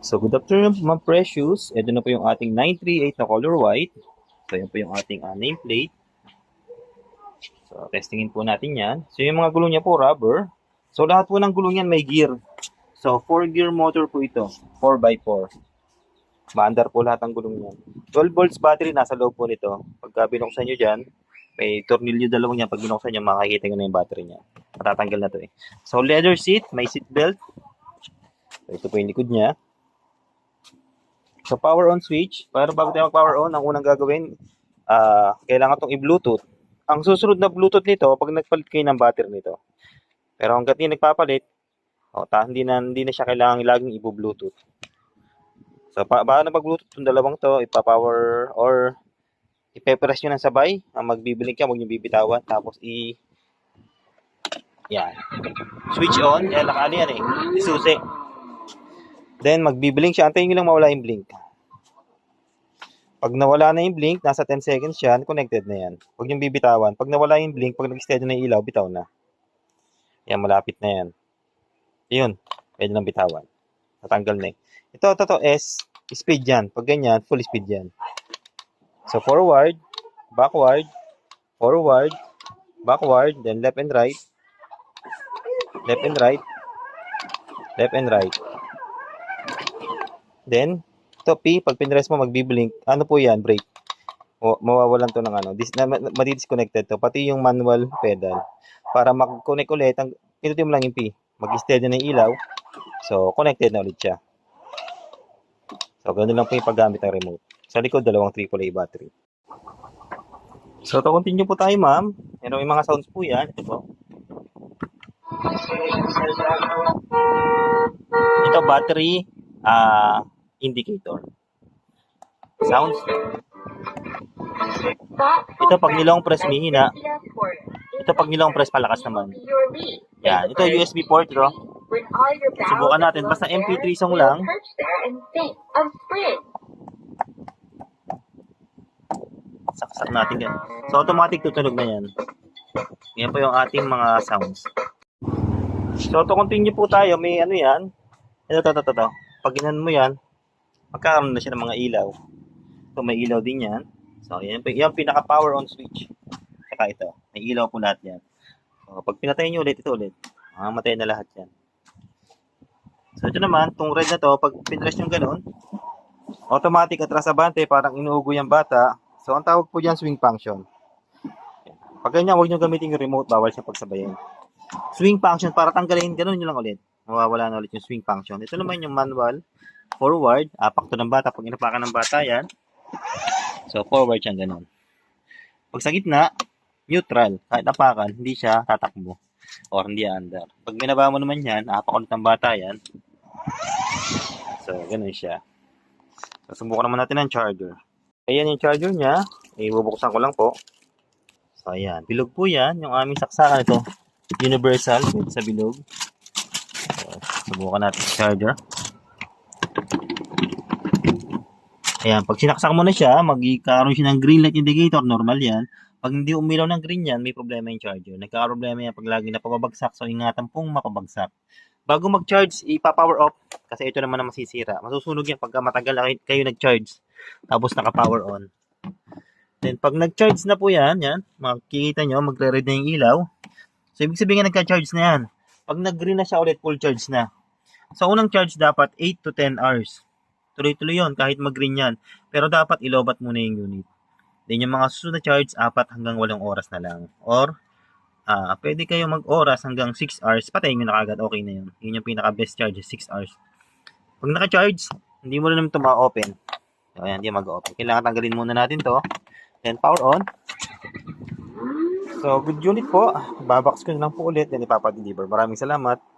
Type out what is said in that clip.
So, good afternoon, mga Precious. Ito na po yung ating 938 na color white. So, yan po yung ating nameplate. So, testingin po natin yan. So, yung mga gulong niya po, rubber. So, lahat po ng gulong yan may gear. So, 4-gear motor po ito. 4x4. Maandar po lahat ng gulong niyan. 12 volts battery nasa loob po nito. Pagka binuksan nyo dyan, may tornilyo dalawang yan. Pag binuksan nyo, makikita nyo na yung battery niya. Matatanggal na to eh. So, leather seat. May seat belt. So, ito po yung likod niya. So, power on switch. Pero bago tayo mag-power on, ang unang gagawin, kailangan itong i-Bluetooth. Ang susunod na Bluetooth nito, pag nagpalit kayo ng battery nito. Pero hanggat hindi nagpapalit, hindi na siya kailangan laging i-Bluetooth. So, bago na mag-Bluetooth itong dalawang to, ipa-power or ipe-press nyo ng sabay. Ang magbibiling ka, huwag nyo bibitawan. Tapos yan. Switch on. Yan, nakaano yan eh. Isusi. Then, magbiblink siya. Antayin nyo lang mawala yung blink. Pag nawala na yung blink, nasa 10 seconds yan, connected na yan. Huwag niyong bibitawan. Pag nawala yung blink, pag nag-steady na yung ilaw, bitaw na. Yan, malapit na yan. Yun, pwede nang bitawan. Natanggal na eh. Ito, S, speed yan. Pag ganyan, full speed yan. So, forward, backward, forward, backward, then left and right, left and right, left and right. Then, ito P, pag pinress mo, magbiblink. Ano po yan? Brake. Mawawalan to ng ano. Madi-disconnected to. Pati yung manual pedal. Para mag-connect ulit, pinutin mo lang yung P. Mag-steady na yung ilaw. So, connected na ulit siya. So, ganoon lang po yung paggamit ng remote. Sa likod, dalawang AAA battery. So, to continue po tayo, ma'am. Yan may mga sounds po yan. Ito po. Ito, battery indicator. Sounds. Ito pag nilong press mihina. Ito pag nilong press palakas naman. Yan. Ito USB port ito. Subukan natin. Basta MP3 song lang. Saksak natin yan. So automatic tutunog na yan. Yan po yung ating mga sounds. So to continue po tayo. May ano yan. Ito. Pag ginan mo yan, magkakaroon na siya ng mga ilaw. So, may ilaw din yan. So, yan pinaka-power on switch. Saka ito. May ilaw po lahat yan. So, pag pinatay nyo ulit, ito ulit. Mamatay na lahat yan. So, ito naman, itong red na to, pag pinress nyo gano'n, automatic atras abante, parang inuugo yung bata. So, ang tawag po dyan, swing function. Pag ganyan, huwag nyo gamitin yung remote, bawal siya pagsabayin. Swing function, para tanggalin, gano'n nyo lang ulit. Mawawala na ulit yung swing function. Ito naman yung manual. Forward, pakto ng bata. Pag inapakan ng bata yan, so forward siyang ganun. Pag sa gitna, neutral. Kahit apakan, hindi siya tatakbo. Or hindi under. Pag binaba mo naman yan, apak ulit ng bata yan. So, ganun siya. So, subukan naman natin ang charger. Ayan yung charger niya. Ibubuksan ko lang po. So, ayan. Bilog po yan. Yung aming saksakan ito. Universal. Dito sa bilog. So, subukan natin yung charger. Ayan, pag sinaksak mo na siya, magkakaroon siya ng green light indicator, normal yan. Pag hindi umilaw ng green yan, may problema yung charger. Nagkakaroblema yan pag lagi napabagsak, so ingatan pong makabagsak. Bago mag-charge, ipa-power off, kasi ito naman na masisira. Masusunog yan pagka matagal na kayo nag-charge, tapos naka-power on. Then, pag nag-charge na po yan, makikita nyo, magre-red na yung ilaw. So, ibig sabihin nagka-charge na yan. Pag nag-green na siya ulit, full charge na. So, unang charge dapat 8 to 10 hours. Tuloy-tuloy yun, kahit mag-green yan. Pero dapat ilobat muna yung unit. Then yung mga susunod na charge, 4 hanggang 8 oras na lang. Or, pwede kayo mag-oras hanggang 6 hours. Patayin nyo na kagad, okay na yun. Yun yung pinaka-best charge, 6 hours. Pag naka-charge, hindi mo na naman ito ma-open. So, ayan, hindi mag-open. Kailangan tanggalin muna natin to. Then, power on. So, good unit po. Babox ko na lang po ulit. Then, ipapa-deliver. Maraming salamat.